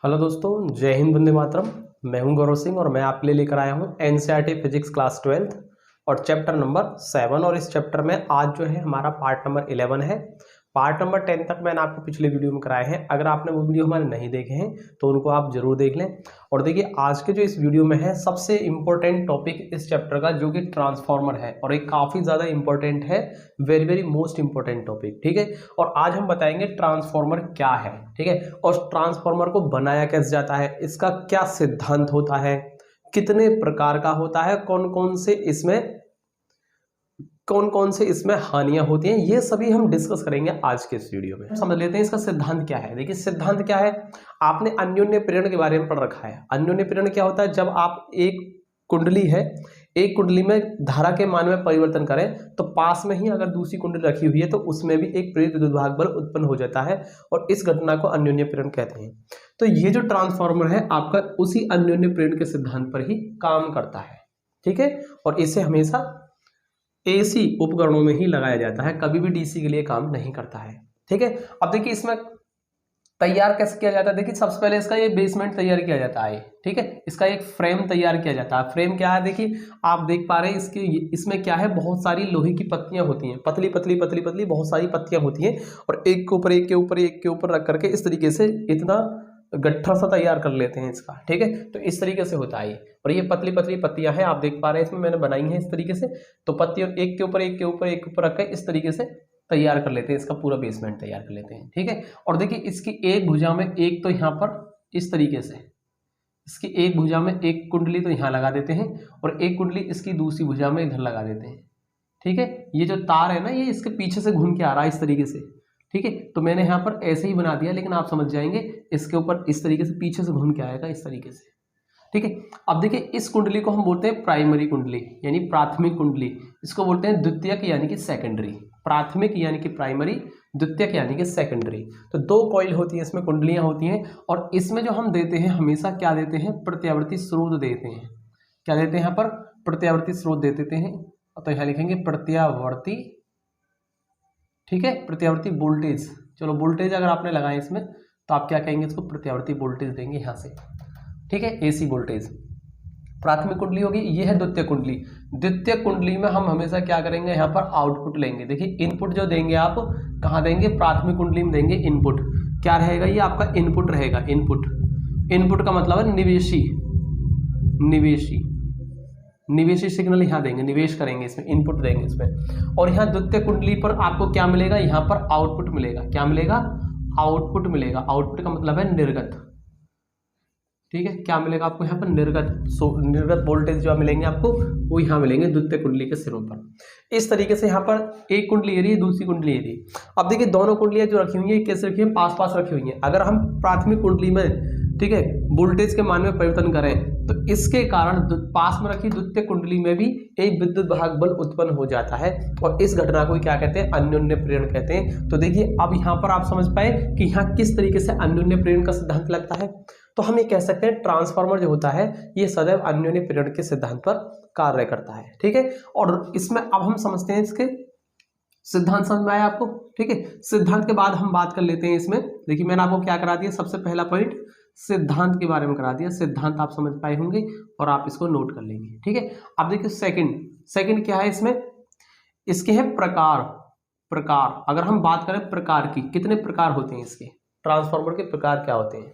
Hello दोस्तों, जय हिंद, वंदे मातरम। मैं हूं गौरव सिंह और मैं आपके लिए लेकर आया हूं एनसीईआरटी फिजिक्स क्लास 12th और चैप्टर नंबर 7। और इस चैप्टर में आज जो है हमारा पार्ट नंबर 11 है। पार्ट नंबर 10 तक मैंने आपको पिछले वीडियो में कराए हैं। अगर आपने वो वीडियो हमारे नहीं देखे हैं तो उनको आप जरूर देख लें। और देखिए, आज के जो इस वीडियो में है सबसे इंपॉर्टेंट टॉपिक इस चैप्टर का जो कि ट्रांसफॉर्मर है, और एक काफ़ी ज़्यादा इंपॉर्टेंट है, very very most important topic. ठीक है, और आज हम बताएंगे ट्रांसफॉर्मर क्या है। ठीक है, और ट्रांसफॉर्मर को बनाया कैसे जाता है, इसका क्या सिद्धांत होता है, कितने प्रकार का होता है, कौन कौन से इसमें हानियां होती हैं, ये सभी हम डिस्कस करेंगे आज के इस वीडियो में। समझ लेते हैं इसका सिद्धांत क्या है। देखिए, सिद्धांत क्या है, आपने अन्योन्य प्रेरण के बारे में पढ़ रखा है। अन्योन्य प्रेरण क्या होता है, जब आप एक कुंडली है, एक कुंडली में धारा के मान में परिवर्तन करें तो पास में ही अगर दूसरी कुंडली रखी हुई है तो उसमें भी एक प्रेरित विद्युत भाग बल उत्पन्न हो जाता है, और इस घटना को अन्योन्य प्रेरण कहते हैं। तो ये जो ट्रांसफार्मर है आपका उसी अन्योन्य प्रेरण के सिद्धांत पर ही काम करता है। ठीक है, और इसे हमेशा एसी उपकरणों में ही लगाया जाता है, कभी भी डीसी के लिए काम नहीं करता है। ठीक है, अब देखिए इसमें तैयार कैसे किया जाता है। देखिए, सबसे पहले इसका ये बेसमेंट तैयार किया जाता है। ठीक है, इसका एक फ्रेम तैयार किया जाता है। फ्रेम क्या है, देखिए आप देख पा रहे हैं इसमें क्या है, बहुत सारी लोहे की पत्तियां होती हैं, पतली पतली पतली पतली बहुत सारी पत्तियां होती हैं, और एक के ऊपर एक के ऊपर एक के ऊपर रख करके इस तरीके से इतना गट्ठा सा तैयार कर लेते हैं इसका। ठीक है, तो इस तरीके से होता है। और ये पतली पतली पत्तियां हैं, आप देख पा रहे हैं इसमें मैंने बनाई है इस तरीके से। तो पत्तियों एक के ऊपर एक के ऊपर एक के ऊपर रख कर इस तरीके से तैयार कर लेते हैं, इसका पूरा बेसमेंट तैयार कर लेते हैं। ठीक है, और देखिए इसकी एक भुजा में एक तो यहाँ पर इस तरीके से, इसकी एक भुजा में एक कुंडली तो यहाँ लगा देते हैं, और एक कुंडली इसकी दूसरी भुजा में इधर लगा देते हैं। ठीक है, ये जो तार है ना, ये इसके पीछे से घूम के आ रहा है इस तरीके से। ठीक है, तो मैंने यहाँ पर ऐसे ही बना दिया, लेकिन आप समझ जाएंगे इसके ऊपर इस तरीके से पीछे से घूम के आएगा इस तरीके से। ठीक है, अब देखिए इस कुंडली को हम बोलते हैं प्राइमरी कुंडली यानी प्राथमिक कुंडली, इसको बोलते हैं द्वितीयक यानी कि सेकेंडरी। प्राथमिक यानी कि प्राइमरी, द्वितीयक यानी कि सेकेंडरी। तो दो कॉइल होती है इसमें, कुंडलियां होती हैं, और इसमें जो हम देते हैं हमेशा क्या देते हैं, प्रत्यावर्ती स्रोत देते हैं। क्या देते हैं यहाँ पर, प्रत्यावर्ती स्रोत दे देते हैं। तो यहाँ लिखेंगे प्रत्यावर्ती, ठीक है, प्रत्यावर्ती वोल्टेज। चलो वोल्टेज अगर आपने लगाया इसमें तो आप क्या कहेंगे, इसको प्रत्यावर्ती वोल्टेज देंगे यहाँ से। ठीक है, एसी वोल्टेज। प्राथमिक कुंडली होगी, ये है द्वितीय कुंडली। द्वितीय कुंडली में हम हमेशा क्या करेंगे, यहाँ पर आउटपुट लेंगे। देखिए इनपुट जो देंगे आप कहाँ देंगे, प्राथमिक कुंडली में देंगे इनपुट। क्या रहेगा, ये आपका इनपुट रहेगा। इनपुट का मतलब है निवेशी, निवेशी सिग्नल यहाँ देंगे, निवेश करेंगे इसमें, इनपुट देंगे इसमें। और यहाँ द्वितीय कुंडली पर आपको क्या मिलेगा, यहाँ पर आउटपुट मिलेगा। क्या मिलेगा, आउटपुट मिलेगा। आउटपुट का मतलब है निर्गत। ठीक है, क्या मिलेगा आपको यहाँ पर, निर्गत वोल्टेज जो मिलेंगे आपको वो यहाँ मिलेंगे द्वितीय कुंडली के सिरों पर। इस तरीके से यहाँ पर एक कुंडली एरिया, दूसरी कुंडली एरिया। अब देखिए दोनों कुंडलियां जो रखी हुई है कैसे रखी है, पास पास रखी हुई है। अगर हम प्राथमिक कुंडली में, ठीक है, वोल्टेज के मान में परिवर्तन करें तो इसके कारण पास में रखी द्वितीय कुंडली में भी एक विद्युत भाग बल उत्पन्न हो जाता है, और इस घटना को क्या कहते हैं, अन्योन्य प्रेरण कहते हैं। तो देखिए अब यहाँ पर आप समझ पाए कि यहाँ किस तरीके से अन्योन्य प्रेरण का सिद्धांत लगता है। तो हम ये कह सकते हैं ट्रांसफार्मर जो होता है ये सदैव अन्योन्य प्रेरण के सिद्धांत पर कार्य करता है। ठीक है, और इसमें अब हम समझते हैं इसके सिद्धांत। समझ में आया आपको। ठीक है, सिद्धांत के बाद हम बात कर लेते हैं इसमें। देखिए मैंने आपको क्या करा दिया, सबसे पहला पॉइंट सिद्धांत के बारे में करा दिया। सिद्धांत आप समझ पाए होंगे और आप इसको नोट कर लेंगे। ठीक है, अब देखिए सेकंड क्या है इसमें, इसके है प्रकार। अगर हम बात करें प्रकार की, कितने प्रकार होते हैं इसके, ट्रांसफार्मर के प्रकार क्या होते हैं।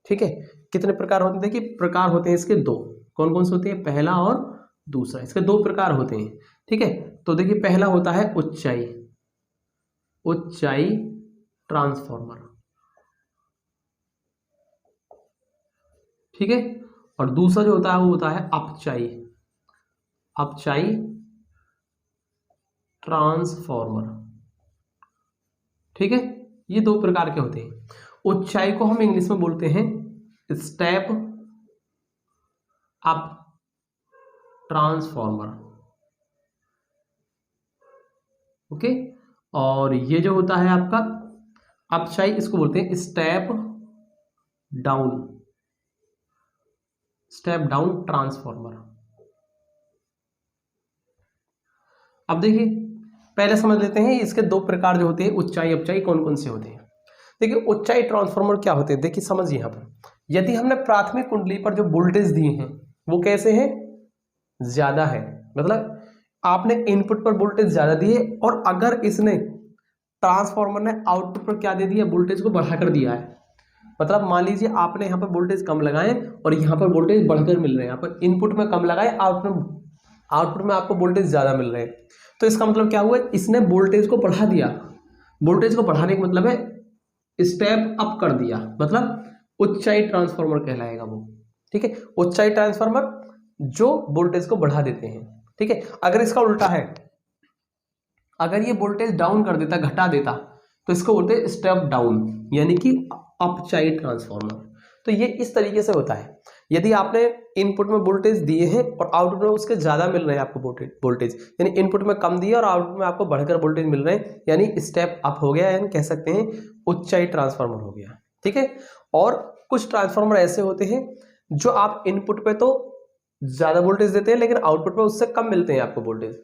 ठीक है, कितने प्रकार होते हैं, देखिए प्रकार होते हैं इसके दो। कौन कौन से होते हैं, पहला और दूसरा, इसके दो प्रकार होते हैं। ठीक है, तो देखिए पहला होता है ऊंचाई ट्रांसफार्मर। ठीक है, और दूसरा जो होता है वो होता है अपचाई ट्रांसफार्मर। ठीक है, ये दो प्रकार के होते हैं। ऊंचाई को हम इंग्लिश में बोलते हैं स्टेप अप ट्रांसफार्मर। ओके, और ये जो होता है आपका अपचाई, इसको बोलते हैं स्टेप डाउन ट्रांसफार्मर। अब देखिए पहले समझ लेते हैं इसके दो प्रकार जो होते हैं, ऊंचाई अपचाई, कौन कौन से होते हैं। देखिए ऊंचाई ट्रांसफार्मर क्या होते हैं, देखिए समझिए यहाँ पर यदि हमने प्राथमिक कुंडली पर जो वोल्टेज दिए हैं वो कैसे हैं, ज्यादा है, मतलब आपने इनपुट पर वोल्टेज ज्यादा दिए और अगर इसने ट्रांसफार्मर ने आउटपुट पर क्या दे दिया, वोल्टेज को बढ़ाकर दिया है, मतलब मान लीजिए आपने यहाँ पर वोल्टेज कम लगाए और यहाँ पर वोल्टेज बढ़कर मिल रहे हैं, यहाँ पर इनपुट में कम लगाए, आउटपुट में आपको वोल्टेज ज्यादा मिल रहे हैं, तो इसका मतलब क्या हुआ, इसने वोल्टेज को बढ़ा दिया। वोल्टेज को बढ़ाने का मतलब है स्टेप अप कर दिया, मतलब उच्चाई ट्रांसफार्मर कहलाएगा वो, ठीक है, उच्चाई ट्रांसफार्मर जो वोल्टेज को बढ़ा देते हैं, ठीक है। अगर इसका उल्टा है, अगर ये वोल्टेज डाउन कर देता, घटा देता, तो इसको बोलते हैं स्टेप डाउन, यानी कि अपचाई ट्रांसफार्मर। तो ये इस तरीके से होता है, यदि आपने इनपुट में वोल्टेज दिए हैं और आउटपुट में उसके ज्यादा मिल रहे हैं आपको वोल्टेज, यानी इनपुट में कम दिए और आउटपुट में आपको बढ़कर वोल्टेज मिल रहे हैं, यानी स्टेप अप हो गया, यानी कह सकते हैं उच्चाई ट्रांसफार्मर हो गया, ठीक है। और कुछ ट्रांसफार्मर ऐसे होते हैं जो आप इनपुट पे तो ज्यादा वोल्टेज देते हैं लेकिन आउटपुट पे उससे कम मिलते हैं आपको वोल्टेज,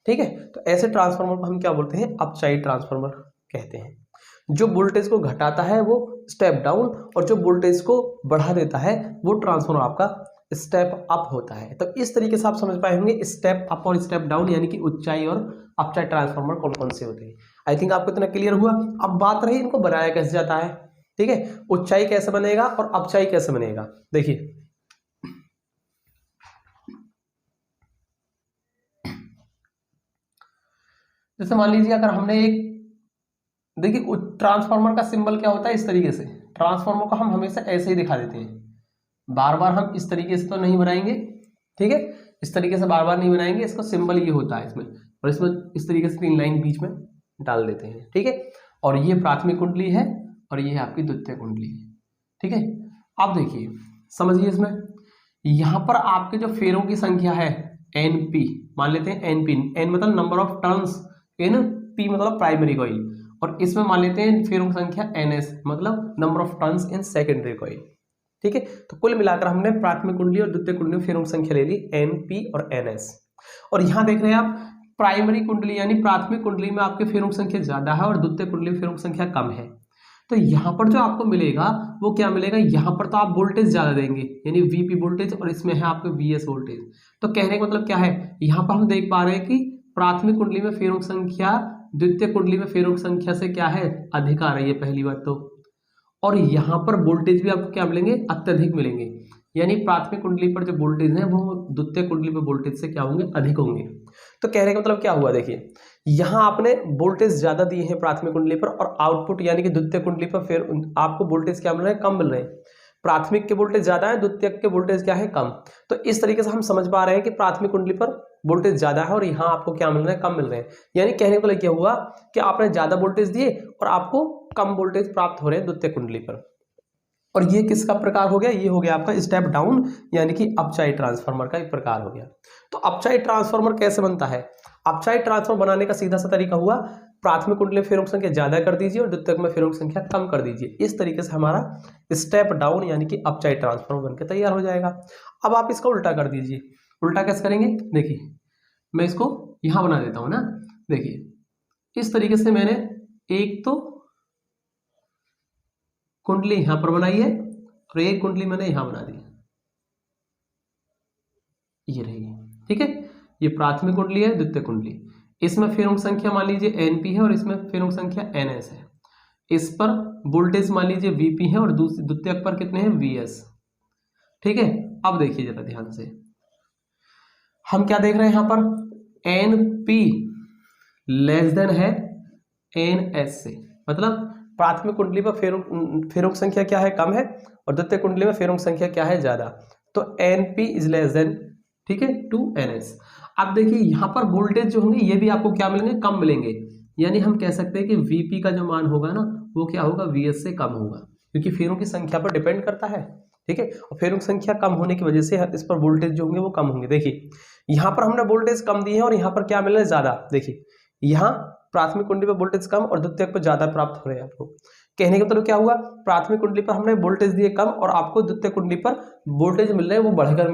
ठीक है। तो ऐसे ट्रांसफार्मर को हम क्या बोलते हैं, अपचाई ट्रांसफार्मर कहते हैं। जो वोल्टेज को घटाता है वो स्टेप डाउन और जो वोल्टेज को बढ़ा देता है वो ट्रांसफार्मर आपका स्टेप अप होता है। तो इस तरीके से आप समझ पाए होंगे स्टेप अप और स्टेप डाउन यानी कि उच्चाई और अपचाई ट्रांसफार्मर कौन कौन से होते हैं। आई थिंक आपको इतना क्लियर हुआ। अब बात रही इनको बनाया कैसे जाता है, ठीक है, उच्चाई कैसे बनेगा और अपचाई कैसे बनेगा। देखिए जैसे मान लीजिए अगर हमने एक, देखिए ट्रांसफार्मर का सिंबल क्या होता है, इस तरीके से ट्रांसफार्मर को हम हमेशा ऐसे ही दिखा देते हैं, बार बार हम इस तरीके से तो नहीं बनाएंगे, ठीक है, इस तरीके से बार बार नहीं बनाएंगे, इसका सिंबल ये होता है इसमें, और इसमें इस तरीके से 3 लाइन बीच में डाल देते हैं, ठीक है। और ये प्राथमिक कुंडली है और ये है आपकी द्वितीय कुंडली है, ठीक है। अब देखिए समझिए, इसमें यहाँ पर आपके जो फेरों की संख्या है NP, मान लेते हैं NP, N मतलब number of turns in, P मतलब प्राइमरी कॉइल, और इसमें मान लेते हैं फेरों की संख्या NS मतलब number of turns in secondary coil, ठीक है। तो कुल मिलाकर हमने प्राथमिक कुंडली और द्वितीय कुंडली में फेरों की संख्या ले ली NP और NS। और यहाँ देख रहे हैं आप प्राइमरी कुंडली यानी प्राथमिक कुंडली में आपके फेरों की संख्या ज्यादा है और द्वितीय कुंडली में फेरों की संख्या कम है। तो यहाँ पर जो आपको मिलेगा वो क्या मिलेगा, यहाँ पर तो आप वोल्टेज ज्यादा देंगे यानी VP वोल्टेज और इसमें है आपके VS वोल्टेज। तो कहने का मतलब क्या है, यहाँ पर हम देख पा रहे हैं कि प्राथमिक कुंडली में फेरों की संख्या द्वितीय कुंडली में फेरों की संख्या से क्या है, अधिक आ रही है पहली बात तो, और यहाँ पर वोल्टेज भी आपको क्या मिलेंगे, अत्यधिक मिलेंगे, यानी प्राथमिक कुंडली पर जो वोल्टेज है वो द्वितीय कुंडली पर वोल्टेज से क्या होंगे, अधिक होंगे। तो कहने का मतलब क्या हुआ, देखिए यहाँ आपने वोल्टेज ज्यादा दिए हैं प्राथमिक कुंडली पर और आउटपुट यानी कि द्वितीय कुंडली पर फिर आपको वोल्टेज क्या मिल रहे हैं, कम मिल रहे हैं। प्राथमिक के वोल्टेज ज्यादा है, द्वितीय के वोल्टेज क्या है, कम। तो इस तरीके से हम समझ पा रहे हैं कि प्राथमिक कुंडली पर वोल्टेज ज्यादा है और यहाँ आपको क्या मिल रहा है, कम मिल रहे हैं। यानी कहने का मतलब क्या हुआ कि आपने ज्यादा वोल्टेज दिए और आपको कम वोल्टेज प्राप्त हो रहे हैं द्वितीय कुंडली पर। और ये किसका प्रकार हो गया, ये हो गया आपका स्टेप डाउन यानी कि अपचाई ट्रांसफार्मर का एक प्रकार हो गया। तो अपचाई ट्रांसफार्मर कैसे बनता है, अपचाई ट्रांसफार्मर बनाने का सीधा सा तरीका हुआ, प्राथमिक कुंडली में फेरों की संख्या ज्यादा कर दीजिए और द्वितीयक में फेरों की संख्या कम कर दीजिए। इस तरीके से हमारा स्टेप डाउन यानी कि अपचाई ट्रांसफार्मर बनकर तैयार हो जाएगा। अब आप इसका उल्टा कर दीजिए। उल्टा कैसे करेंगे, देखिए मैं इसको यहां बना देता हूं ना, देखिए इस तरीके से मैंने एक तो कुंडली यहां पर बनाई है और एक कुंडली मैंने यहां बना दी, ये रहेगी, ठीक है। ये प्राथमिक कुंडली है, द्वितीय कुंडली, इसमें फेरों की संख्या मान लीजिए NP है और इसमें फेरों की संख्या NS है। इस पर वोल्टेज मान लीजिए VP है और द्वितीयक पर कितने हैं, VS, ठीक है। अब देखिए जरा ध्यान से, हम क्या देख रहे हैं यहाँ पर, NP लेस देन है NS से, मतलब प्राथमिक कुंडली पर फेरों की संख्या क्या है, कम है, और द्वितीय कुंडली में फेरों की संख्या क्या है, ज्यादा। तो NP इज लेस देन, ठीक है, टू NS। अब देखिए यहाँ पर वोल्टेज जो होंगे ये भी आपको क्या मिलेंगे, कम मिलेंगे, यानी हम कह सकते हैं कि VP का जो मान होगा ना वो क्या होगा, VS से कम होगा, क्योंकि फेरों की संख्या पर डिपेंड करता है, ठीक है। और फेरों की संख्या कम होने की वजह से इस पर वोल्टेज जो होंगे वो कम होंगे। देखिए यहाँ पर हमने वोल्टेज कम दिए हैं और यहाँ पर क्या मिल रहा है, ज्यादा। देखिए यहाँ प्राथमिक कुंडली पर वोल्टेज कम और द्वितीयक पर ज्यादा प्राप्त हो रहे हैं आपको। कहने का मतलब क्या हुआ, प्राथमिक कुंडली पर हमने वोल्टेज दिए कम और आपको द्वितीय कुंडली पर वोल्टेज मिल रहे हैं वो बढ़कर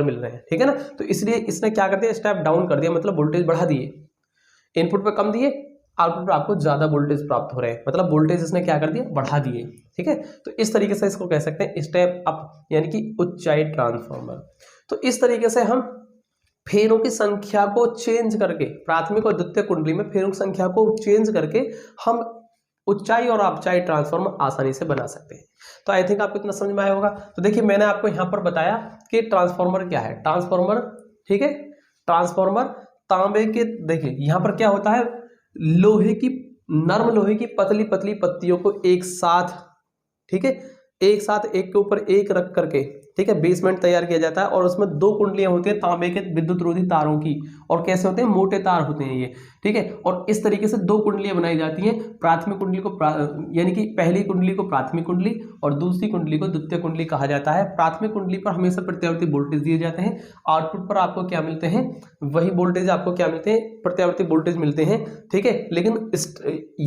मिल रहे हैं, ठीक है ना। तो इसलिए इसने क्या कर दिया, स्टेप डाउन कर दिया, मतलब वोल्टेज बढ़ा दिए, इनपुट पर कम दिए आउटपुट पर आपको ज़्यादा वोल्टेज प्राप्त हो रहे हैं, मतलब वोल्टेज इसने क्या कर दिया, बढ़ा दिए। ठीक है, तो इस तरीके से इसको कह सकते हैं स्टेप अप, यानी कि उच्चाई ट्रांसफार्मर। तो इस तरीके से हम फेरों की संख्या को चेंज करके, प्राथमिक और द्वितीय कुंडली में फेरों की संख्या को चेंज करके हम उच्चाई और अपचाई ट्रांसफार्मर आसानी से बना सकते हैं। तो आई थिंक आपको इतना समझ में आया होगा। तो देखिए मैंने आपको यहाँ पर बताया कि ट्रांसफार्मर क्या है। ट्रांसफार्मर, ठीक है, ट्रांसफार्मर तांबे के, देखिए यहाँ पर क्या होता है, लोहे की, नर्म लोहे की पतली पतली पत्तियों को एक साथ, ठीक है, एक साथ एक के ऊपर एक रख करके, ठीक है, बेसमेंट तैयार किया जाता है और उसमें दो कुंडलियां होती हैं तांबे के विद्युत रोधी तारों की, और कैसे होते हैं, मोटे तार होते हैं ये। ठीक है, और इस तरीके से दो कुंडलियां बनाई जाती हैं। प्राथमिक कुंडली को यानी कि पहली कुंडली को प्राथमिक कुंडली और दूसरी कुंडली को द्वितीय कुंडली कहा जाता है। प्राथमिक कुंडली पर हमेशा प्रत्यावर्ती वोल्टेज दिए जाते हैं, आउटपुट पर आपको क्या मिलते हैं, वही वोल्टेज आपको क्या मिलते हैं, प्रत्यावर्ती वोल्टेज मिलते हैं। ठीक है, लेकिन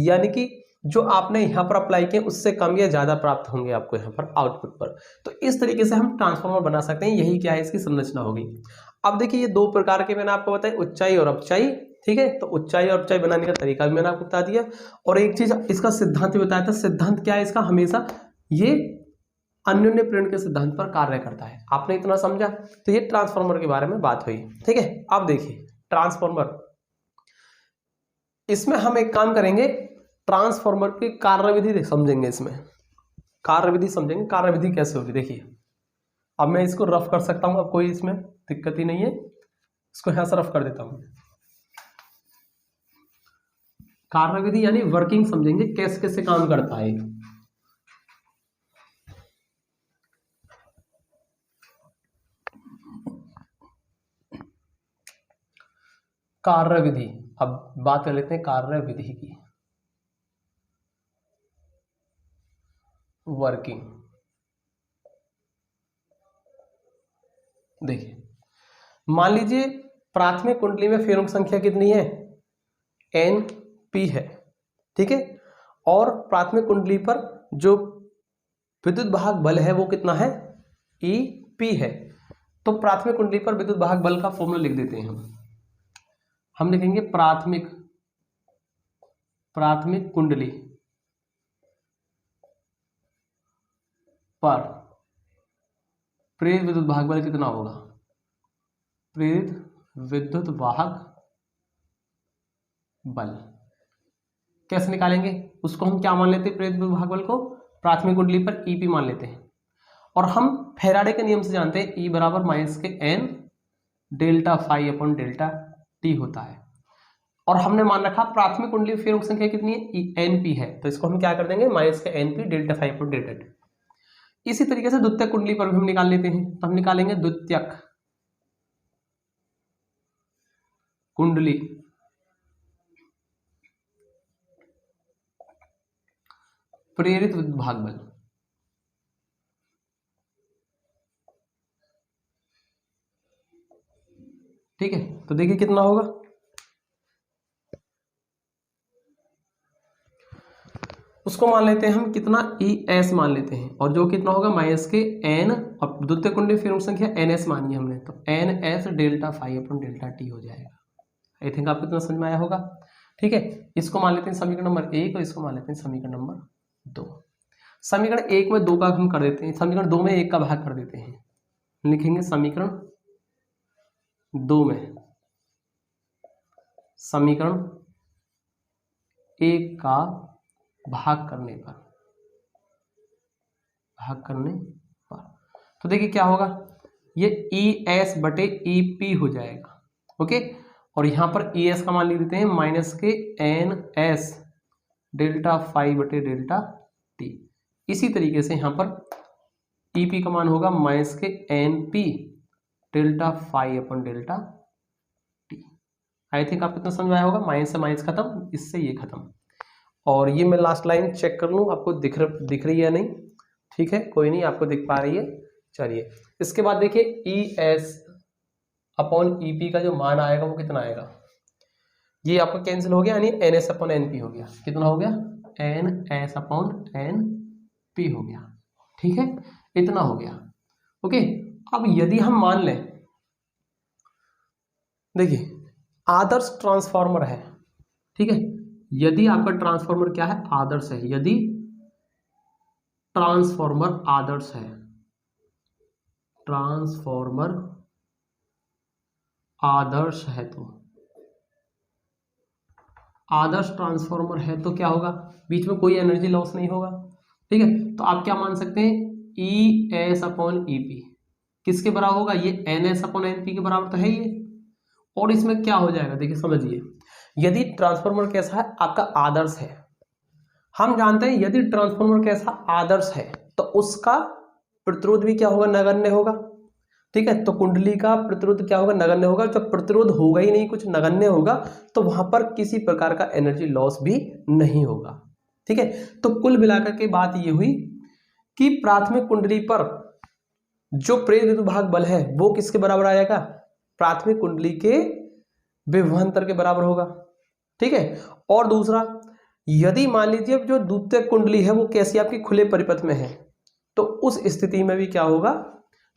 यानी कि जो आपने यहाँ पर अप्लाई किए उससे कम या ज्यादा प्राप्त होंगे आपको यहाँ पर आउटपुट पर। तो इस तरीके से हम ट्रांसफार्मर बना सकते हैं, यही क्या है, इसकी संरचना होगी। अब देखिए ये दो प्रकार के मैंने आपको बताया, उच्चाई और अपचाई। ठीक है, तो उच्चाई और अपचाई बनाने का तरीका भी मैंने आपको बता दिया, और एक चीज इसका सिद्धांत भी बताया था। सिद्धांत क्या है इसका, हमेशा ये अन्योन्य प्रेरण के सिद्धांत पर कार्य करता है। आपने इतना समझा, तो ये ट्रांसफार्मर के बारे में बात हुई। ठीक है, अब देखिए ट्रांसफार्मर, इसमें हम एक काम करेंगे, ट्रांसफार्मर की कार्यविधि समझेंगे। इसमें कार्यविधि समझेंगे, कार्यविधि कैसे होगी। देखिए अब मैं इसको रफ कर सकता हूं, अब कोई इसमें दिक्कत ही नहीं है, इसको यहां से रफ कर देता हूं। कार्यविधि यानी वर्किंग समझेंगे, कैसे कैसे काम करता है। कार्यविधि, अब बात कर लेते हैं कार्यविधि की, वर्किंग। देखिए मान लीजिए प्राथमिक कुंडली में फेरों की संख्या कितनी है, Np है। ठीक है, और प्राथमिक कुंडली पर जो विद्युत वाहक बल है वो कितना है, Ep है। तो प्राथमिक कुंडली पर विद्युत वाहक बल का फॉर्मूला लिख देते हैं हम लिखेंगे प्राथमिक कुंडली पर प्रेरित विद्युत वाहक बल कितना होगा, प्रेरित विद्युत वाहक बल कैसे निकालेंगे, उसको हम क्या मान लेते हैं, प्रेरित विद्युत वाहक बल को प्राथमिक कुंडली पर Ep मान लेते हैं। और हम फैराडे के नियम से जानते हैं E बराबर माइनस के n delta phi upon delta T होता है। और हमने मान रखा प्राथमिक कुंडली फेरों की संख्या कितनी है, Np है, तो इसको हम क्या कर देंगे, माइनस के Np delta phi upon delta T. इसी तरीके से द्वितीयक कुंडली पर भी हम निकाल लेते हैं, तो हम निकालेंगे द्वितीयक कुंडली प्रेरित विद्युत वाहक बल। ठीक है, तो देखिए कितना होगा, उसको मान लेते हैं हम कितना, ES मान लेते हैं, और जो कितना होगा माइनस के N, और द्वितीय कुंडली फेरों की संख्या NS मानी हमने, तो NS delta phi upon delta T हो जाएगा। आई थिंक आपको इतना समझ में आया होगा। ठीक है, इसको मान लेते हैं समीकरण नंबर 1 और इसको मान लेते हैं समीकरण नंबर 2। समीकरण 1 में 2 का हम कर देते हैं, समीकरण 2 में 1 का भाग कर देते हैं। लिखेंगे समीकरण 2 में समीकरण 1 का भाग करने पर तो देखिए क्या होगा, ये ES बटे EP हो जाएगा। ओके, और यहां पर ES का मान लिख देते हैं माइनस के NS डेल्टा फाई बटे डेल्टा टी। इसी तरीके से यहां पर EP का मान होगा माइनस के NP delta phi upon delta T. I think आपको इतना समझ आया होगा, माइनस से माइनस खत्म, इससे ये खत्म। और ये मैं लास्ट लाइन चेक कर लूँ आपको दिख रही है नहीं, ठीक है, कोई नहीं, आपको दिख पा रही है। चलिए इसके बाद देखिए ES अपॉन EP का जो मान आएगा वो कितना आएगा, ये आपको कैंसिल हो गया, यानी NS अपॉन NP हो गया। कितना हो गया, NS अपॉन NP हो गया। ठीक है, इतना हो गया। ओके, अब यदि हम मान लें, देखिए आदर्श ट्रांसफार्मर है, ठीक है, यदि आपका ट्रांसफॉर्मर क्या है, आदर्श है, यदि ट्रांसफॉर्मर आदर्श है, ट्रांसफॉर्मर आदर्श है, तो आदर्श ट्रांसफॉर्मर है तो क्या होगा, बीच में कोई एनर्जी लॉस नहीं होगा। ठीक है, तो आप क्या मान सकते हैं, E S upon E P किसके बराबर होगा, ये N S upon N P के बराबर तो है ये। और इसमें क्या हो जाएगा, देखिए समझिए, यदि ट्रांसफॉर्मर कैसा है, आपका आदर्श है, हम जानते हैं यदि ट्रांसफॉर्मर कैसा आदर्श है तो उसका प्रतिरोध भी क्या होगा, नगण्य होगा। ठीक है, तो कुंडली का प्रतिरोध क्या होगा, नगण्य होगा। जब प्रतिरोध होगा ही नहीं, कुछ नगण्य होगा, तो वहां पर किसी प्रकार का एनर्जी लॉस भी नहीं होगा। ठीक है, तो कुल मिलाकर के बात ये हुई कि प्राथमिक कुंडली पर जो प्रेरित विद्युत भाग बल है वो किसके बराबर आएगा, प्राथमिक कुंडली के विभवांतर के बराबर होगा। ठीक है, और दूसरा, यदि मान लीजिए जो द्वितीयक कुंडली है वो कैसी, आपकी खुले परिपथ में है, तो उस स्थिति में भी क्या होगा,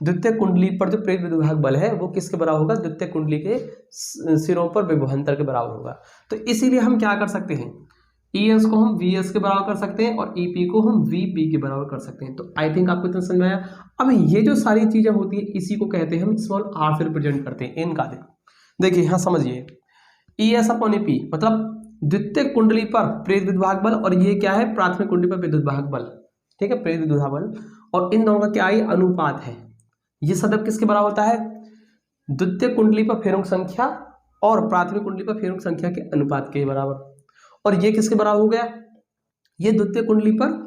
द्वितीयक कुंडली पर जो प्रेरित विद्युत भाग बल है वो किसके बराबर होगा, द्वितीयक कुंडली के सिरों पर विभवांतर के बराबर होगा। तो इसीलिए हम क्या कर सकते हैं, ES को हम VS के बराबर कर सकते हैं और EP को हम VP के बराबर कर सकते हैं। तो आई थिंक आपको इतना समझ में आया। अब ये जो सारी चीजें होती है इसी को कहते हैं हम स्मॉल r से रिप्रेजेंट करते हैं इनका। देखिए यहाँ समझिए, ES अपॉन EP मतलब द्वितीयक कुंडली पर प्रेरित विद्युत भाग बल, और ये क्या है, प्राथमिक कुंडली पर विद्युत भाग बल। ठीक है, प्रेरित विद्युत भाग बल, और इन दोनों का क्या है, अनुपात है। ये सदैव किसके बराबर होता है, द्वितीयक कुंडली पर फेरों की संख्या और प्राथमिक कुंडली पर फेरों की संख्या के अनुपात के बराबर। और ये किसके बराबर हो गया, ये द्वितीयक कुंडली पर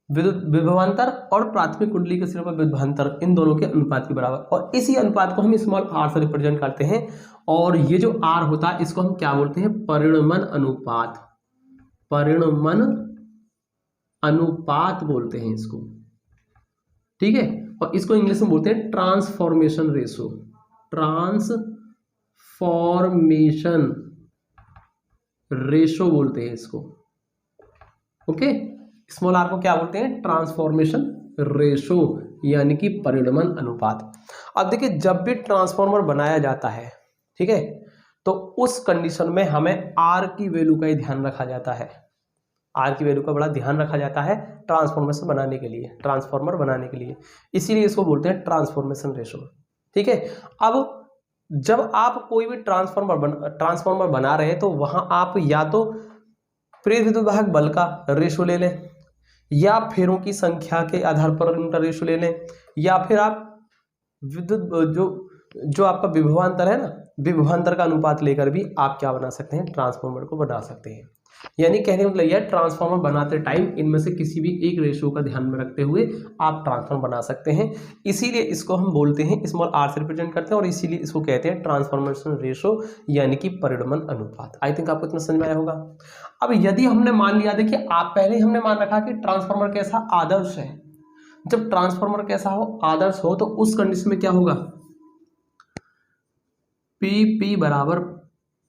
विद्युत विभवांतर और प्राथमिक कुंडली के सिरों पर विभवांतर, इन दोनों के अनुपात के बराबर। और इसी अनुपात को हम स्मॉल r से रिप्रेजेंट करते हैं। और ये जो r होता है इसको हम क्या बोलते हैं, परिणमन अनुपात, परिणमन अनुपात बोलते हैं इसको। ठीक है, और इसको इंग्लिश में बोलते हैं ट्रांसफॉर्मेशन रेशो, ट्रांसफॉर्मेशन रेशो बोलते हैं इसको। ओके, स्मॉल r को क्या बोलते हैं, ट्रांसफॉर्मेशन रेशो, यानी कि परिणमन अनुपात। अब देखिए, जब भी ट्रांसफॉर्मर बनाया जाता है, ठीक है, तो उस कंडीशन में हमें r की वैल्यू का ही ध्यान रखा जाता है, r की वैल्यू का बड़ा ध्यान रखा जाता है ट्रांसफॉर्मेशन बनाने के लिए, ट्रांसफॉर्मर बनाने के लिए, इसीलिए इसको बोलते हैं ट्रांसफॉर्मेशन रेशो। ठीक है, अब जब आप कोई भी ट्रांसफॉर्मर बना रहे हैं तो वहां आप या तो प्रेरित विद्युत भाग बल का रेशो ले लें, या फेरों की संख्या के आधार पर उनका रेशो ले लें, या फिर आप विद्युत जो आपका विभवांतर है ना, विभवांतर का अनुपात लेकर भी आप क्या बना सकते हैं, ट्रांसफॉर्मर को बना सकते हैं। यानी कहने का मतलब यह ट्रांसफॉर्मर बनाते टाइम इनमें से किसी भी एक रेशो का ध्यान में रखते हुए आप ट्रांसफॉर्मर बना सकते हैं। इसीलिए इसको हम बोलते हैं, स्मॉल r से रिप्रेजेंट करते हैं, और इसीलिए इसको कहते हैं ट्रांसफॉर्मेशन रेशो, यानी कि परिणमन अनुपात। आई थिंक आपको इतना समझ में आया होगा। अब यदि हमने मान लिया, देखिए आप पहले ही हमने मान रखा कि ट्रांसफॉर्मर कैसा, आदर्श है। जब ट्रांसफॉर्मर कैसा हो, आदर्श हो, तो उस कंडीशन में क्या होगा, PP बराबर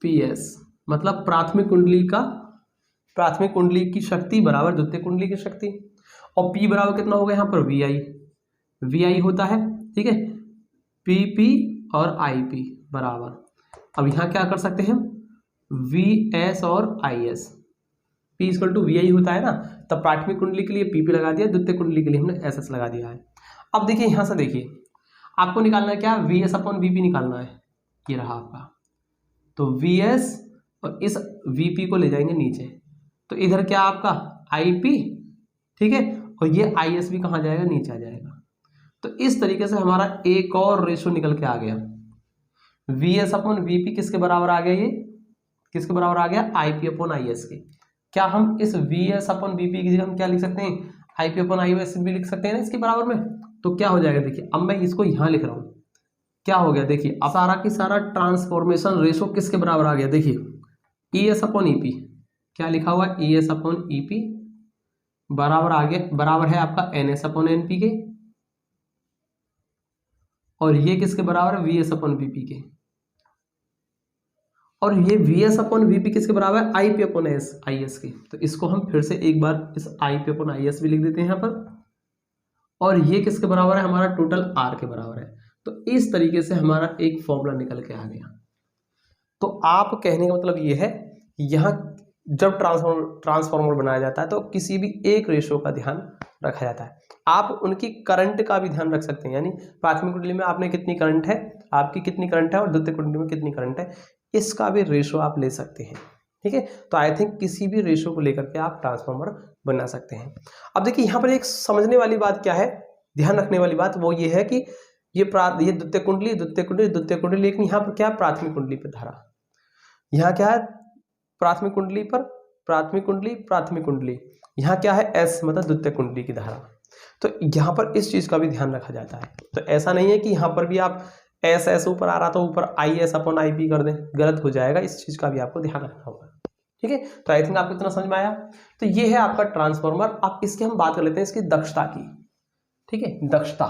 PS, मतलब प्राथमिक कुंडली की शक्ति बराबर द्वितीयक कुंडली की शक्ति, और P बराबर कितना होगा यहाँ पर, VI होता है। ठीक है, PP और IP बराबर, अब यहाँ क्या कर सकते हैं, VS और IS, P equal to VI होता है ना, तब प्राथमिक कुंडली के लिए PP लगा दिया, द्वितीयक कुंडली के लिए हमने SS लगा दिया है। अब देखिए यहाँ से, देखिए आपको निकालना है क्या, VS अपॉन VP निकालना है, ये रहा आपका। तो VS और इस VP को ले जाएंगे नीचे, तो इधर क्या आपका IP, ठीक है, और ये IS भी कहाँ जाएगा, नीचे आ जाएगा। तो इस तरीके से हमारा एक और रेशो निकल के आ गया, VS अपॉन VP किसके बराबर आ गया, ये किसके बराबर आ गया, IP अपॉन IS के। क्या हम इस VS अपॉन VP की जगह हम क्या लिख सकते हैं, IP अपॉन IS भी लिख सकते हैं ना इसके बराबर में। तो क्या हो जाएगा, देखिए अब मैं इसको यहाँ लिख रहा हूँ, क्या हो गया, देखिए अब सारा की सारा ट्रांसफॉर्मेशन रेशो किसके बराबर आ गया, देखिए ES अपॉन EP, क्या लिखा हुआ है, ES अपॉन EP बराबर आ गया, बराबर है आपका NS अपॉन NP के, और ये किसके बराबर है, VS अपॉन VP के, और ये VS अपॉन VP किसके बराबर है, IP अपॉन IS के। तो इसको हम फिर से एक बार इस IP अपॉन IS भी लिख देते हैं यहाँ पर, और ये किसके बराबर है, हमारा टोटल R के बराबर है। तो इस तरीके से हमारा एक फॉर्मूला निकल के आ गया। तो आप कहने का मतलब ये है, यहाँ जब ट्रांसफॉर्मर बनाया जाता है तो किसी भी एक रेशो का ध्यान रखा जाता है। आप उनकी करंट का भी ध्यान रख सकते हैं, यानी प्राथमिक कुंडली में आपने कितनी करंट है, आपकी कितनी करंट है और द्वितीय कुंडली में कितनी करंट है, इसका भी रेशो आप ले सकते हैं। ठीक है, तो आई थिंक किसी भी रेशो को लेकर के आप ट्रांसफॉर्मर बना सकते हैं। अब देखिए यहाँ पर एक समझने वाली बात क्या है, ध्यान रखने वाली बात वो ये है कि ये द्वितीय कुंडली द्वितीय कुंडली द्वितीय कुंडली, लेकिन यहाँ पर क्या प्राथमिक कुंडली पर धारा, यहाँ क्या है प्राथमिक कुंडली पर प्राथमिक कुंडली प्राथमिक कुंडली, यहाँ क्या है एस मतलब द्वितीय कुंडली की धारा। तो यहाँ पर इस चीज का भी ध्यान रखा जाता है। तो ऐसा नहीं है कि यहाँ पर भी आप एस ऊपर आ रहा था ऊपर I S upon I P कर दें, गलत हो जाएगा, इस चीज का भी आपको ध्यान रखना होगा। ठीक है, तो आई थिंक आपको इतना समझ में आया। तो ये है आपका ट्रांसफॉर्मर। अब इसकी हम बात कर लेते हैं इसकी दक्षता की। ठीक है, दक्षता,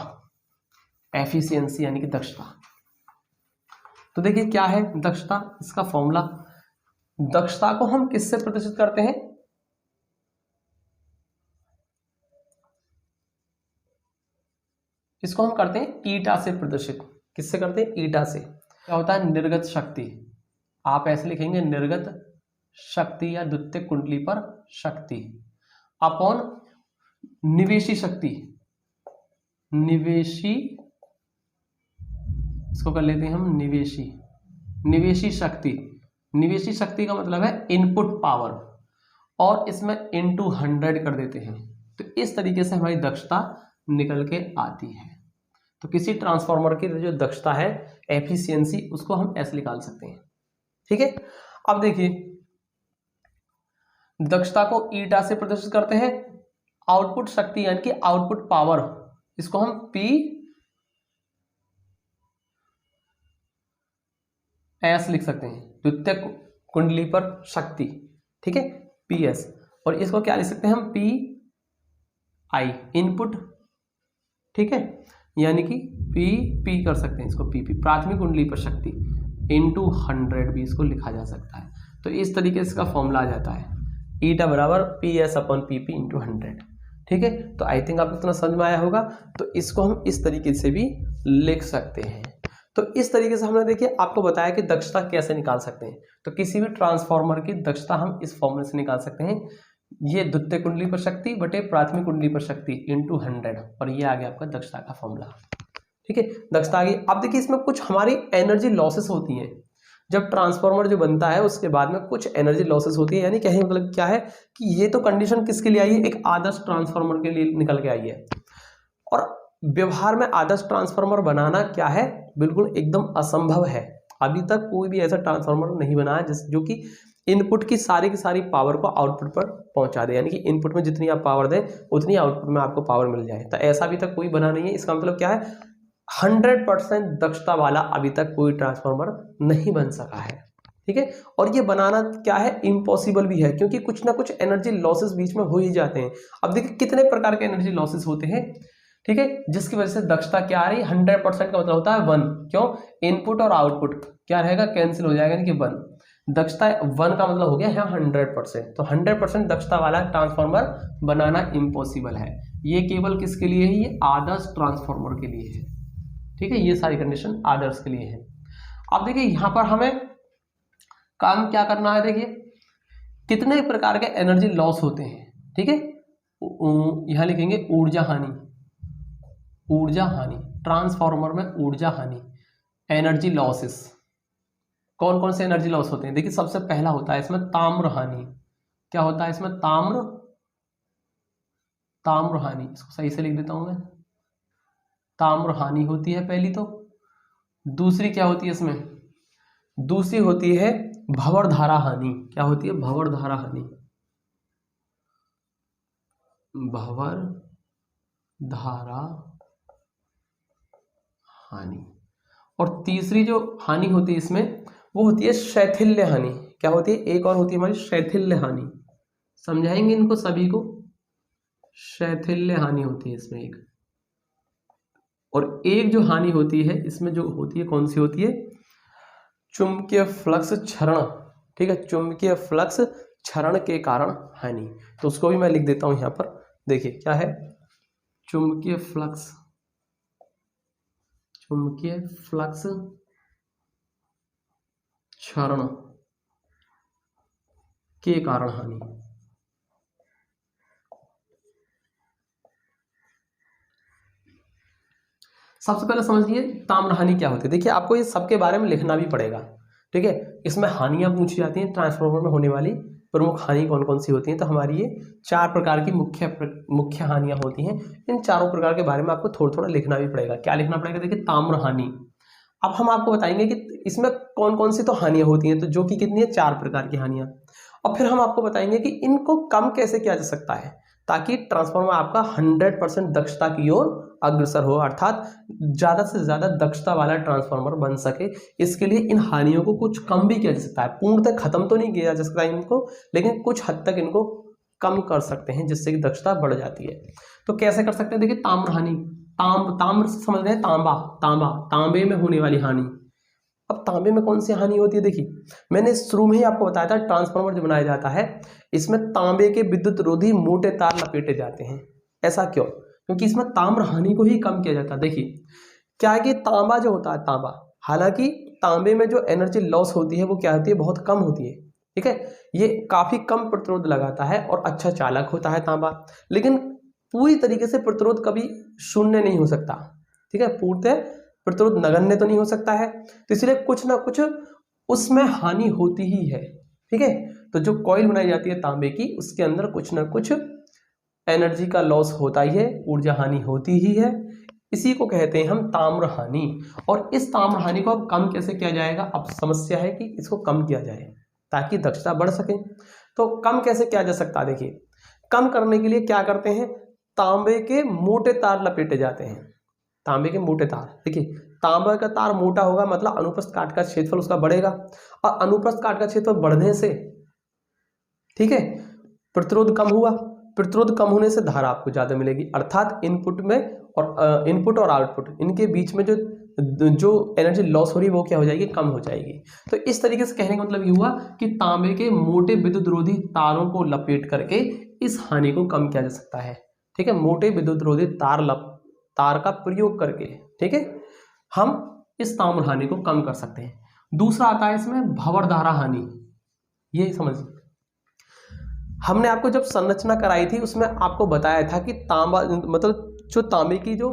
एफिशिएंसी यानी कि दक्षता। तो देखिए क्या है दक्षता, इसका फॉर्मूला, दक्षता को हम किससे प्रदर्शित करते हैं, इसको हम करते हैं ईटा से प्रदर्शित। किससे करते हैं, ईटा से। क्या होता है, निर्गत शक्ति, आप ऐसे लिखेंगे निर्गत शक्ति या द्वितीय कुंडली पर शक्ति अपॉन निवेशी शक्ति, निवेशी, इसको कर लेते हैं हम निवेशी, निवेशी शक्ति। निवेशी शक्ति का मतलब है इनपुट पावर, और इसमें इनटू 100 कर देते हैं। तो इस तरीके से हमारी दक्षता निकल के आती है। तो किसी ट्रांसफार्मर की जो दक्षता है, एफिशिएंसी, उसको हम ऐसे निकाल सकते हैं। ठीक है, अब देखिए दक्षता को ईटा से प्रदर्शित करते हैं, आउटपुट शक्ति यानी कि आउटपुट पावर, इसको हम पी एस लिख सकते हैं, द्वितीय कुंडली पर शक्ति। ठीक है, पी एस, और इसको क्या लिख सकते हैं हम, पी आई इनपुट। ठीक है, यानी कि पी कर सकते हैं इसको, पी प्राथमिक कुंडली पर शक्ति इंटू 100 भी इसको लिखा जा सकता है। तो इस तरीके से इसका फॉर्मूला आ जाता है, ईटा बराबर P S upon P into 100। ठीक है, तो आई थिंक आपको इतना समझ में आया होगा। तो इसको हम इस तरीके से भी लिख सकते हैं। तो इस तरीके से हमने देखिए आपको बताया कि दक्षता कैसे निकाल सकते हैं। तो किसी भी ट्रांसफार्मर की दक्षता हम इस फॉर्मूले से निकाल सकते हैं, ये द्वितीय कुंडली पर शक्ति बटे प्राथमिक कुंडली पर शक्ति इंटू 100, और ये आ गया आपका दक्षता का फॉर्मूला। ठीक है, दक्षता आ गई। अब देखिए इसमें कुछ हमारी एनर्जी लॉसेस होती हैं। जब ट्रांसफार्मर जो बनता है उसके बाद में कुछ एनर्जी लॉसेस होती है, यानी क्या है, मतलब क्या है कि ये तो कंडीशन किसके लिए आई है, एक आदर्श ट्रांसफार्मर के लिए निकल के आई है। और व्यवहार में आदर्श ट्रांसफार्मर बनाना क्या है, बिल्कुल एकदम असंभव है। अभी तक कोई भी ऐसा ट्रांसफार्मर नहीं बना है जो कि इनपुट की सारी पावर को आउटपुट पर पहुंचा दे, यानी कि इनपुट में जितनी आप पावर दें उतनी आउटपुट में आपको पावर मिल जाए। तो ऐसा अभी तक कोई बना नहीं है। इसका मतलब क्या है, 100% दक्षता वाला अभी तक कोई ट्रांसफार्मर नहीं बन सका है। ठीक है, और ये बनाना क्या है, इम्पॉसिबल भी है, क्योंकि कुछ ना कुछ एनर्जी लॉसेस बीच में हो ही जाते हैं। अब देखिए कितने प्रकार के एनर्जी लॉसेस होते हैं। ठीक है, जिसकी वजह से दक्षता क्या आ रही है, 100% का मतलब होता है 1। क्यों, इनपुट और आउटपुट क्या रहेगा, कैंसिल हो जाएगा, यानी कि 1। दक्षता 1 का मतलब हो गया यहाँ 100%। तो 100% दक्षता वाला ट्रांसफार्मर बनाना इम्पॉसिबल है। ये केवल किसके लिए है, ये आदर्श ट्रांसफार्मर के लिए है। ठीक है, ये सारी कंडीशन आदर्श के लिए है। अब देखिए यहां पर हमें काम क्या करना है, देखिए कितने प्रकार के एनर्जी लॉस होते हैं। ठीक है, यहां लिखेंगे ऊर्जा हानि, ऊर्जा हानि, ट्रांसफार्मर में ऊर्जा हानि, एनर्जी लॉसेस। कौन कौन से एनर्जी लॉस होते हैं, देखिए सबसे पहला होता है इसमें ताम्र हानि। क्या होता है इसमें, ताम्र हानि, इसको सही से लिख देता हूं मैं, ताम्र हानि होती है पहली। तो दूसरी क्या होती है इसमें, दूसरी होती है भंवर धारा हानि। क्या होती है, भंवर धारा हानि, भंवर धारा हानि। और तीसरी जो हानि होती है इसमें वो होती है शैथिल्य हानि। क्या होती है, एक और होती है हमारी शैथिल्य हानि, समझाएंगे इनको सभी को। शैथिल्य हानि होती है इसमें एक, और एक जो हानि होती है इसमें जो होती है, कौन सी होती है, चुंबकीय फ्लक्स क्षरण। ठीक है, चुंबकीय फ्लक्स क्षरण के कारण हानि। तो उसको भी मैं लिख देता हूं यहां पर, देखिए क्या है, चुंबकीय फ्लक्स, चुंबकीय फ्लक्स क्षरण के कारण हानि। सबसे पहले समझिए ताम्र हानि क्या होती है। देखिए आपको ये सबके बारे में लिखना भी पड़ेगा, ठीक है। इसमें हानियां पूछी जाती हैं, ट्रांसफार्मर में होने वाली प्रमुख हानि कौन कौन सी होती हैं। तो हमारी ये 4 प्रकार की मुख्य हानियां होती हैं। इन चारों प्रकार के बारे में आपको थोड़ा थोड़ा लिखना भी पड़ेगा। क्या लिखना पड़ेगा? देखिए ताम्र हानि। अब हम आपको बताएंगे कि इसमें कौन कौन सी तो हानियां होती हैं, तो जो कि कितनी है, 4 प्रकार की हानियां। और फिर हम आपको बताएंगे कि इनको कम कैसे किया जा सकता है ताकि ट्रांसफार्मर आपका 100% दक्षता की ओर अग्रसर हो, अर्थात ज्यादा से ज्यादा दक्षता वाला ट्रांसफार्मर बन सके। इसके लिए इन हानियों को कुछ कम भी किया जा सकता है। पूर्णतः खत्म तो नहीं किया जा सकता इनको, लेकिन कुछ हद तक इनको कम कर सकते हैं जिससे कि दक्षता बढ़ जाती है। तो कैसे कर सकते हैं? देखिए ताम्र हानि, ताम्र से समझ रहे हैं, तांबा, तांबे में होने वाली हानि। अब तांबे में कौन सी हानि होती है? देखिए मैंने शुरू में ही आपको बताया था, ट्रांसफार्मर जो बनाया जाता है इसमें तांबे के विद्युत रोधी मोटे तार लपेटे जाते हैं। ऐसा क्यों? क्योंकि इसमें ताम्र हानि को ही कम किया जाता है। देखिए क्या है कि तांबा जो होता है, तांबा, हालांकि तांबे में जो एनर्जी लॉस होती है वो क्या होती है, बहुत कम होती है, ठीक है। ये काफी कम प्रतिरोध लगाता है और अच्छा चालक होता है तांबा, लेकिन पूरी तरीके से प्रतिरोध कभी शून्य नहीं हो सकता, ठीक है। पूर्णतः प्रतिरोध नगण्य तो नहीं हो सकता है, तो इसलिए कुछ ना कुछ उसमें हानि होती ही है, ठीक है। तो जो कॉइल बनाई जाती है तांबे की, उसके अंदर कुछ ना कुछ एनर्जी का लॉस होता ही है, ऊर्जा हानि होती ही है। इसी को कहते हैं हम ताम्र हानि। और इस ताम्र हानि को अब कम कैसे किया जाएगा? अब समस्या है कि इसको कम किया जाए ताकि दक्षता बढ़ सके। तो कम कैसे किया जा सकता है? देखिए कम करने के लिए क्या करते हैं, तांबे के मोटे तार लपेटे जाते हैं। तांबे के मोटे तार, देखिए तांबे का तार मोटा होगा मतलब अनुप्रस्थ काट का क्षेत्रफल उसका बढ़ेगा, और अनुप्रस्थ काट का क्षेत्रफल बढ़ने से, ठीक है, प्रतिरोध कम हुआ। प्रतिरोध कम होने से धारा आपको ज्यादा मिलेगी, अर्थात इनपुट में और इनपुट और आउटपुट इनके बीच में जो एनर्जी लॉस हो रही है वो क्या हो जाएगी, कम हो जाएगी। तो इस तरीके से कहने का मतलब ये हुआ कि तांबे के मोटे विद्युत रोधी तारों को लपेट करके इस हानि को कम किया जा सकता है, ठीक है। मोटे विद्युत रोधी तार का प्रयोग करके, ठीक है, हम इस ताम्र हानि को कम कर सकते हैं। दूसरा आता है इसमें भंवर धारा हानि। ये समझिए, हमने आपको जब संरचना कराई थी उसमें आपको बताया था कि तांबा मतलब जो तांबे की जो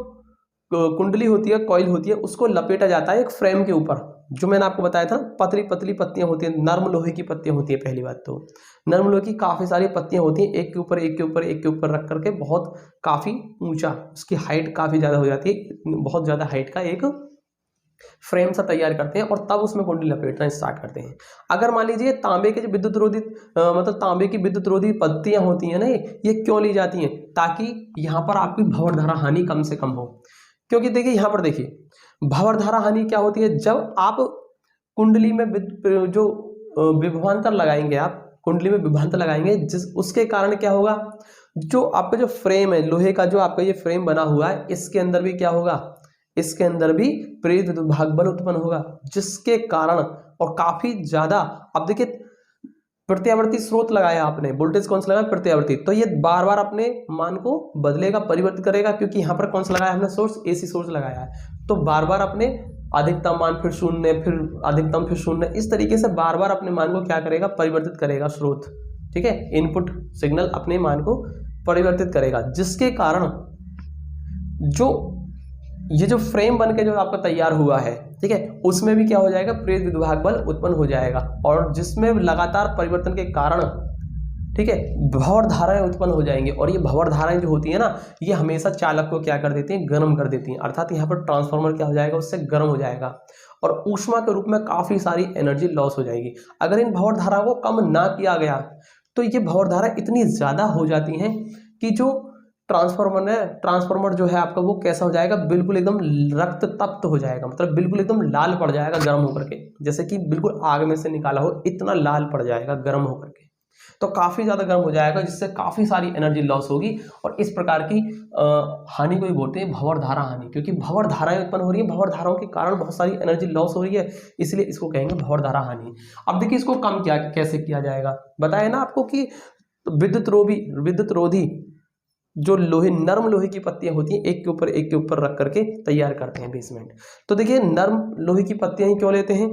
कुंडली होती है, कॉइल होती है, उसको लपेटा जाता है एक फ्रेम के ऊपर। जो मैंने आपको बताया था, पतली पतली पत्तियां होती हैं, नर्म लोहे की पत्तियां होती है। पहली बात तो नर्म लोहे की काफी सारी पत्तियां होती हैं, एक के ऊपर एक के ऊपर एक के ऊपर रख करके बहुत काफी ऊंचा, उसकी हाइट काफी ज्यादा हो जाती है, बहुत ज्यादा हाइट का एक फ्रेम सा तैयार करते हैं और तब उसमें कुंडली लपेटना स्टार्ट करते हैं। अगर मान लीजिए तांबे के जो विद्युत रोधी मतलब तांबे की विद्युत रोधी पत्तियां होती हैं ना, ये क्यों ली जाती हैं? ताकि यहाँ पर आपकी भंवर धारा हानि कम से कम हो। क्योंकि देखिए यहाँ पर देखिए भंवर धारा हानि क्या होती है, जब आप कुंडली में जो विभवांतर लगाएंगे, आप कुंडली में विभवांतर लगाएंगे, जिस उसके कारण क्या होगा, जो आपका जो फ्रेम है लोहे का, जो आपका ये फ्रेम बना हुआ है, इसके अंदर भी क्या होगा, इसके अंदर भी प्रेरित विद्युत भाग बल उत्पन्न होगा, जिसके कारण और काफी ज्यादा, अब देखिए प्रत्यावर्ती स्रोत लगाया आपने, वोल्टेज कौन सा लगाया, प्रत्यावर्ती, तो ये बार बार अपने मान को बदलेगा, परिवर्तित करेगा, क्योंकि यहाँ पर कौन सा लगाया हमने, सोर्स, एसी सोर्स लगाया है, तो बार बार अपने अधिकतम मान फिर शून्य, फिर अधिकतम फिर शून्य, इस तरीके से बार बार अपने मान को क्या करेगा, परिवर्तित करेगा स्रोत, ठीक है। इनपुट सिग्नल अपने मान को परिवर्तित करेगा, जिसके कारण जो ये जो फ्रेम बनके जो आपका तैयार हुआ है, ठीक है, उसमें भी क्या हो जाएगा, प्रेरित विद्युत भाग बल उत्पन्न हो जाएगा, और जिसमें लगातार परिवर्तन के कारण, ठीक है, भंवर धाराएं उत्पन्न हो जाएंगी। और ये भंवर धाराएं जो होती है ना, ये हमेशा चालक को क्या कर देती हैं, गर्म कर देती हैं, अर्थात यहाँ पर ट्रांसफार्मर क्या हो जाएगा, उससे गर्म हो जाएगा और ऊष्मा के रूप में काफी सारी एनर्जी लॉस हो जाएगी। अगर इन भंवर धाराओं को कम ना किया गया तो ये भंवर धारा इतनी ज्यादा हो जाती हैं कि जो ट्रांसफार्मर जो है आपका, वो कैसा हो जाएगा, बिल्कुल एकदम रक्त तप्त हो जाएगा, मतलब बिल्कुल एकदम लाल पड़ जाएगा गर्म होकर के, जैसे कि बिल्कुल आग में से निकाला हो, इतना लाल पड़ जाएगा गर्म होकर के। तो काफी ज्यादा गर्म हो जाएगा, जिससे काफी सारी एनर्जी लॉस होगी, और इस प्रकार की हानि को ही बोलते हैं भंवर धारा हानि, क्योंकि भंवर धाराएं उत्पन्न हो रही है, भंवर धाराओं के कारण बहुत सारी एनर्जी लॉस हो रही है, इसलिए इसको कहेंगे भंवर धारा हानि। अब देखिए इसको कम कैसे किया जाएगा, बताया ना आपको कि विद्युत रोधी जो नर्म लोहे की पत्तियां होती हैं, एक के ऊपर रख करके तैयार करते हैं बेसमेंट। तो देखिए नर्म लोहे की पत्तियां ही क्यों लेते हैं,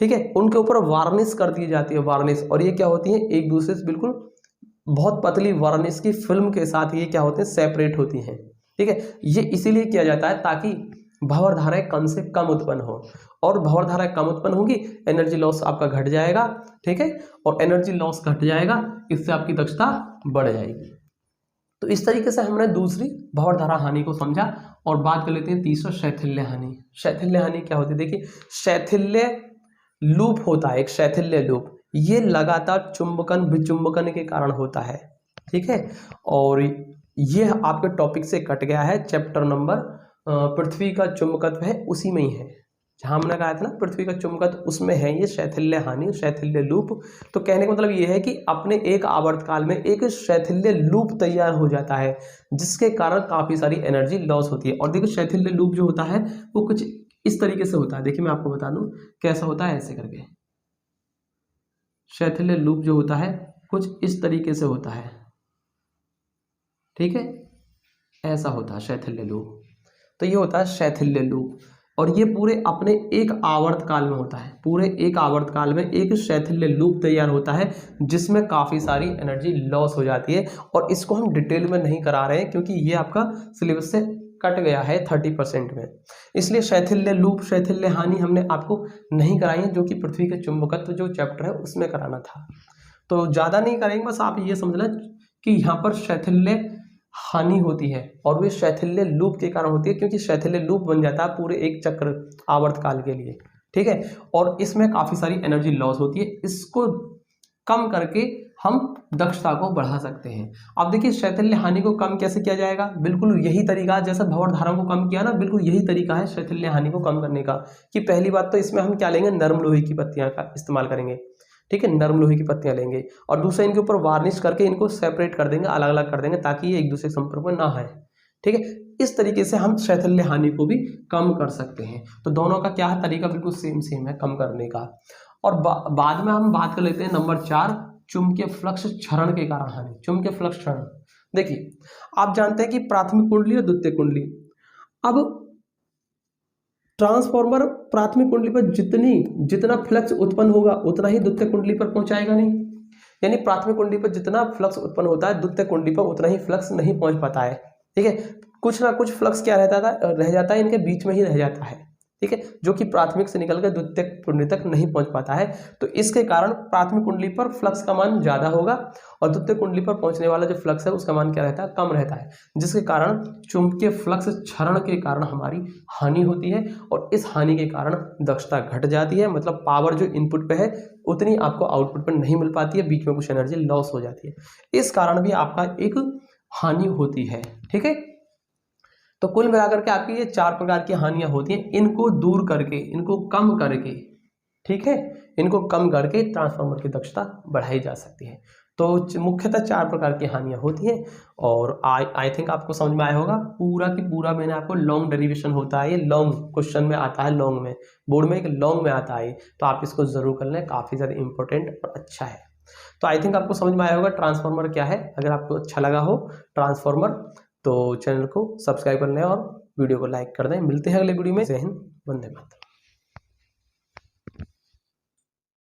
ठीक है, उनके ऊपर वार्निश कर दी जाती है, वार्निश। और ये क्या होती है, एक दूसरे से बिल्कुल बहुत पतली वार्निश की फिल्म के साथ ये क्या होते हैं, सेपरेट होती हैं। ठीक है, ये इसीलिए किया जाता है ताकि भंवर धाराएं कम से कम उत्पन्न हो, और भंवर धाराएं कम उत्पन्न होंगी, एनर्जी लॉस आपका घट जाएगा। ठीक है, और एनर्जी लॉस घट जाएगा, इससे आपकी दक्षता बढ़ जाएगी। तो इस तरीके से हमने दूसरी भंवर धारा हानि को समझा। और बात कर लेते हैं तीसरा, शैथिल्य हानि। शैथिल्य हानि क्या होती है, देखिए शैथिल्य लूप होता है, एक शैथिल्य लूप, ये लगातार चुंबकन विचुंबकन के कारण होता है। ठीक है, और ये आपके टॉपिक से कट गया है, चैप्टर नंबर पृथ्वी का चुंबकत्व है उसी में ही है, जहां हमने कहा था ना पृथ्वी का चुंबकत्व, उसमें है ये शैथिल्य हानि, शैथिल्य लूप। तो कहने का मतलब ये है कि अपने एक आवर्तकाल में एक शैथिल्य लूप तैयार हो जाता है, जिसके कारण काफी सारी एनर्जी लॉस होती है। और देखिए शैथिल्य लूप जो होता है वो कुछ इस तरीके से होता है, देखिए मैं आपको बता दूं कैसा होता है, ऐसे करके शैथिल्य लूप जो होता है कुछ इस तरीके से होता है। ठीक है, ऐसा होता है शैथिल्य लूप। तो ये होता है शैथिल्य लूप, और ये पूरे अपने एक आवर्तकाल में होता है, पूरे एक आवर्तकाल में एक शैथिल्य लूप तैयार होता है, जिसमें काफ़ी सारी एनर्जी लॉस हो जाती है। और इसको हम डिटेल में नहीं करा रहे हैं क्योंकि ये आपका सिलेबस से कट गया है 30% में, इसलिए शैथिल्य लूप, शैथिल्य हानि हमने आपको नहीं कराई है, जो कि पृथ्वी के चुंबकत्व जो चैप्टर है उसमें कराना था। तो ज़्यादा नहीं करेंगे, बस आप ये समझ लें कि यहाँ पर शैथिल्य हानि होती है, और वे शैथिल्य लूप के कारण होती है, क्योंकि शैथिल्य लूप बन जाता है पूरे एक चक्र आवर्तकाल के लिए। ठीक है, और इसमें काफ़ी सारी एनर्जी लॉस होती है, इसको कम करके हम दक्षता को बढ़ा सकते हैं। अब देखिए शैथिल्य हानि को कम कैसे किया जाएगा, बिल्कुल यही तरीका जैसे भंवर धारा को कम किया ना, बिल्कुल यही तरीका है शैथिल्य हानि को कम करने का। कि पहली बात तो इसमें हम क्या लेंगे, नरम लोहे की पत्तियां का इस्तेमाल करेंगे। ठीक है, नरम लोहे की पत्तियां लेंगे, और दूसरा इनके ऊपर वार्निश करके इनको सेपरेट कर देंगे, अलग अलग कर देंगे, ताकि ये एक दूसरे के संपर्क में ना आए। ठीक है, इस तरीके से हम शैथिल्य हानि को भी कम कर सकते हैं। तो दोनों का क्या है, तरीका बिल्कुल सेम है कम करने का। और बाद में हम बात कर लेते हैं नंबर 4, चुंबकीय फ्लक्स क्षरण के कारण हानि। चुंबकीय फ्लक्स क्षरण, देखिए आप जानते हैं कि प्राथमिक कुंडली और द्वितीय कुंडली, अब ट्रांसफार्मर प्राथमिक कुंडली पर जितना फ्लक्स उत्पन्न होगा उतना ही द्वितीय कुंडली पर पहुंचाएगा नहीं, यानी प्राथमिक कुंडली पर जितना फ्लक्स उत्पन्न होता है द्वितीय कुंडली पर उतना ही फ्लक्स नहीं पहुंच पाता है। ठीक है, कुछ ना कुछ फ्लक्स क्या रह जाता है, इनके बीच में ही रह जाता है। ठीक है, जो कि प्राथमिक से निकलकर द्वितीय कुंडली तक नहीं पहुंच पाता है। तो इसके कारण प्राथमिक कुंडली पर फ्लक्स का मान ज्यादा होगा, और द्वितीय कुंडली पर पहुंचने वाला जो फ्लक्स है उसका मान क्या रहता है, कम रहता है, जिसके कारण चुंबकीय फ्लक्स क्षरण के कारण हमारी हानि होती है। और इस हानि के कारण दक्षता घट जाती है, मतलब पावर जो इनपुट पे है उतनी आपको आउटपुट पर नहीं मिल पाती है, बीच में कुछ एनर्जी लॉस हो जाती है, इस कारण भी आपका एक हानि होती है। ठीक है, तो कुल मिलाकर के आपकी ये 4 प्रकार की हानियां होती हैं, इनको दूर करके, इनको कम करके, ठीक है, इनको कम करके ट्रांसफार्मर की दक्षता बढ़ाई जा सकती है। तो मुख्यतः 4 प्रकार की हानियां होती हैं, और आई थिंक आपको समझ में आया होगा। पूरा की पूरा मैंने आपको लॉन्ग डेरिवेशन होता है, ये लॉन्ग क्वेश्चन में आता है, लॉन्ग में बोर्ड में एक लॉन्ग में आता है, तो आप इसको जरूर कर लें, काफ़ी ज़्यादा इंपॉर्टेंट और अच्छा है। तो आई थिंक आपको समझ में आया होगा ट्रांसफार्मर क्या है। अगर आपको अच्छा लगा हो ट्रांसफार्मर तो चैनल को सब्सक्राइब कर लें और वीडियो को लाइक कर दें। मिलते हैं अगले वीडियो में। जय हिंद, वंदे मातरम।